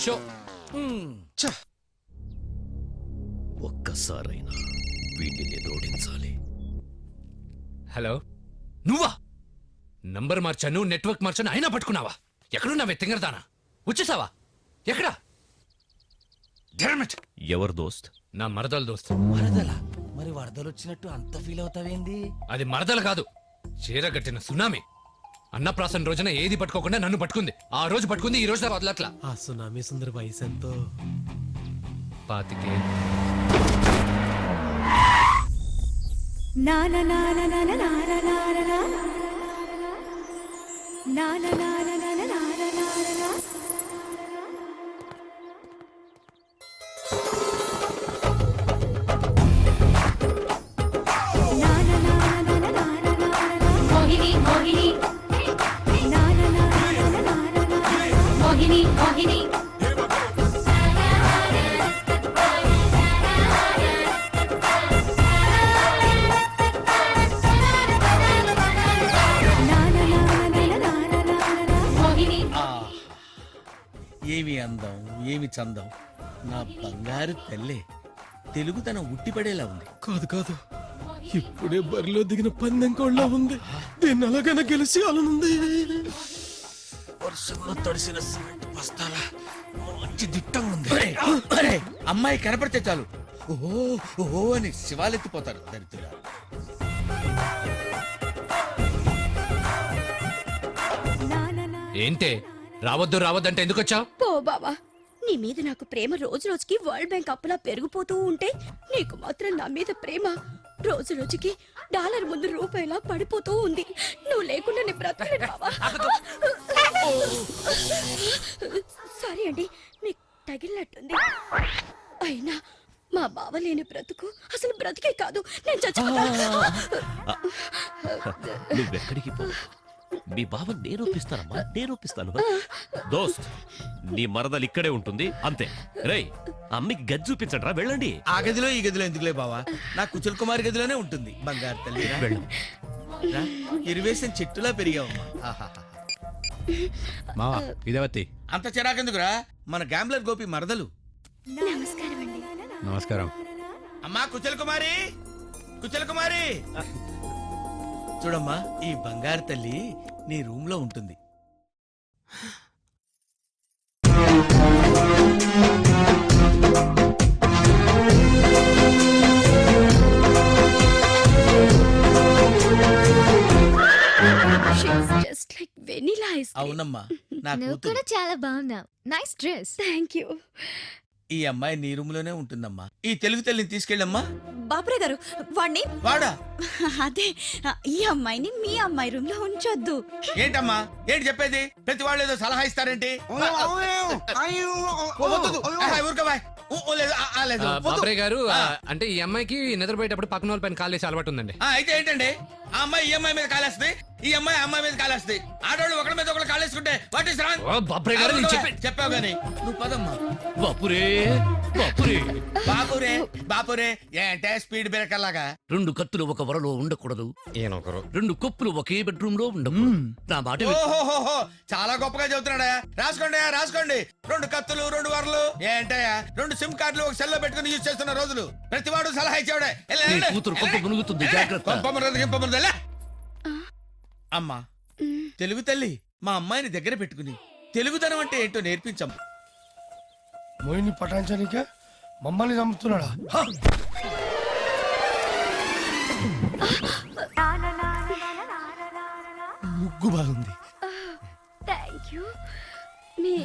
Show. ఒక్కసారైనా వీడిని నేను ఓడించాలి. హలో, నువ్వా? నంబర్ మార్చాను, నెట్వర్క్ మార్చాను, అయినా పట్టుకున్నావా? ఎక్కడున్నావే తింగరదానా? వచ్చేసావా? ఎక్కడా? ఎవరు దోస్త్? నా మరదల దోస్త్. వరదల? మరి వరదలు వచ్చినట్టు అంత ఫీల్ అవుతావేంది? అది మరదల కాదు, చీరగట్టిన సునామీ. అన్నప్రాసన రోజున ఏది పట్టుకోకుండా నన్ను పట్టుకుంది. ఆ రోజు పట్టుకుంది, ఈ రోజు వదలట్లా. ఆ సునామీ సుందర వయసు ఎంతో? 25. మోహిని మోహిని మోహిని మోహిని మోహిని. ఏమి అందం, ఏమి చందం! నా బంగారు తల్లే, తెలుగుతనం ఉట్టిపడేలా ఉంది. కాదు కాదు, ఇప్పుడే బరిలో దిగిన పందెం కోళ్ళ ఉంది. దీన్ని అలాగైనా గెలిచి అలానుంది. వర్షంలో తడిసిన సిమెంట్ బస్తాల మంచి దిట్టంగా ఉంది. అమ్మాయి కనపడితే చాలు ఓహో ఓహో అని శివాలెత్తిపోతారు దరిద్రులు. ఏంటే రావద్దు రావద్దంటే ఎందుకు వచ్చావు? పో బావా, నీ మీద నాకు ప్రేమ రోజు రోజుకి వరల్డ్ బ్యాంక్ అప్పులా పెరిగిపోతూ ఉంటే నీకు మాత్రం నా మీద ప్రేమ రోజు రోజుకి డాలర్ ముందు రూపాయిలా పడిపోతూ ఉంది. నువ్వు లేకుండా నేను బ్రతకలేను బావా. సారీ అండి, మీకు తగిలినట్టుంది. అయినా మా బావ లేని బ్రతుకు అసలు బ్రతికే కాదు. నేను చచ్చిపోతా. నువ్వెక్కడికి పో, మీ బావ నేరూపిస్తానమ్మా, నేరూపిస్తాను. దోస్త్, నీ మరదలు ఇక్కడే ఉంటుంది అంతే. రేయ్, అమ్మికి గది చూపించండి రా, వెళ్ళండి. ఆ గదిలో ఈ గదిలో ఎందుకులే బావా, నా కుచల్ కుమార్ గదిలోనే ఉంటుంది బంగారు తల్లి. వెళ్ళు. ఇరువేసిన చెట్టులా పెరిగావమ్మా. ఆహాహా. మావా ఇదేవత్తి. అంత చిరాకెందుకురా, మన గ్యాంబ్లర్ గోపి మరదలు. నమస్కారం అండి. నమస్కారం. అమ్మా కుచల్ కుమారి, కుచల్ కుమారి, చూడమ్మా ఈ బంగారు తల్లి నీ రూమ్ లో ఉంటుంది. Just like vanilla ice cream. అవునమ్మా, నా నువ్వు కూతురు. కూడా చాలా బాగున్నావు. Nice dress. Thank you. ఈ అమ్మాయి నీ రూమ్ లోనే ఉంటుందమ్మా. ఈ తెలుగు తల్లిని తీసుకెళ్ళమ్మా. బాపురే గారు, వాణ్ణి వాడా? అదే, ఈ అమ్మాయిని మీ అమ్మాయి రూమ్ లో ఉంచొద్దు. ఏంటమ్మా, ఏంటి చెప్పేది? ప్రతి వాళ్ళు ఏదో సలహా ఇస్తారేంటి? ఊరుకోబాయ్. బాబ్రే గారు, అంటే ఈ అమ్మాయికి నిద్రపోయేటప్పుడు పక్కన వాళ్ళ పైన కాలేసి అలవాటు ఉందండి. అయితే ఏంటండి, ఆ అమ్మాయి ఈ అమ్మాయి మీద కాలేస్తుంది, ఈ అమ్మాయి అమ్మాయి మీద కాలేస్తుంది. ఆడవాళ్ళు ఒకరి మీద ఒకరు కాలేసుకుంటే వాట్ ఇస్ రాంగ్? బాబ్రే గారు, నేను చెప్పావు గానీ నువ్వు పదమ్మా. బాపురే, బాపురే. బాపురే బాపురే ఏంటే స్పీడ్ బ్రేకర్ లాగా? 2 కత్తులు ఒక వరలో ఉండకూడదు, ఈయనొకరు. 2 కొప్పులు ఒకే బెడ్రూమ్ లో ఉండకూడదు. నా మాట విను. ఓహోహోహో, చాలా గొప్పగా చెబుతున్నాడా. రాసుకోండి రాసుకోండి. 2 కత్తులు 2 వరలు ఏంటయ్యా? 2 సిమ్ కార్డులు ఒక సెల్ లో పెట్టుకుని యూజ్ చేస్తున్న రోజులు. ప్రతివాడు సలహా ఇచ్చాడే. నీ కూతురు కొంప మునుగుతుంది, జాగ్రత్త. అమ్మా తెలుగు తల్లి, మా అమ్మాయిని దగ్గర పెట్టుకుని తెలుగుతనం అంటే ఏంటో నేర్పించమ్మా. మోయిని పటాయించడానికే మమ్మల్ని చంపుతున్నాడా? ముగ్గు బాగుంది. Thank you. మీ